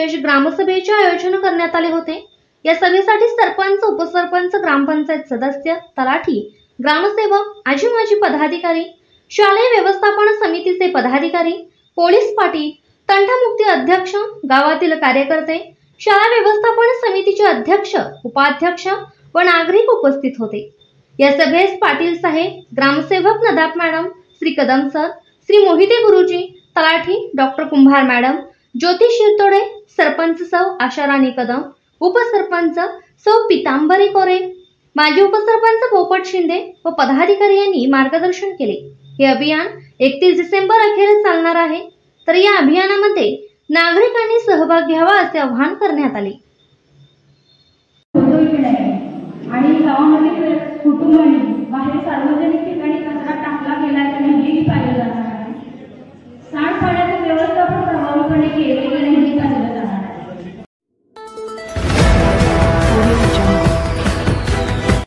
विशेष ग्रामसभेचे आयोजन करण्यात आले होते। या सभेसाठी सरपंच, उपसरपंच, ग्रामपंचायत सदस्य, तलाठी, ग्रामसेवक, आजी माजी पदाधिकारी, शालेय व्यवस्थापन समितीचे पदाधिकारी, पोलीस पाटील, तंटामुक्ती अध्यक्ष, गावातील कार्यकर्ते, शाळा व्यवस्थापन समितीचे अध्यक्ष, उपाध्यक्ष व नागरिक उपस्थित होते। या सभेस पाटील साहेब, ग्रामसेवक नदाफ मॅडम, श्री कदम सर, श्री मोहिते गुरुजी, तलाठी डॉक्टर कुंभार मॅडम, ज्योती शिरतोडे, सरपंच सौ आशाराणी कदम, उपसरपंच सौ पितांबरी कोरे, माजी उपसरपंच पोपट शिंदे व पदाधिकारी यांनी मार्गदर्शन केले। हे अभियान 31 डिसेंबर अखेर चालणार आहे। तर या अभियानामध्ये नागरिकांनी सहभाग घ्यावा असे आवाहन करण्यात आले। आणि गावामध्ये कुटुंबांनी बाहेर सार्वजनिक ठिकाणी कचरा टाकला गेला की नाही हे पाहिलं जाणार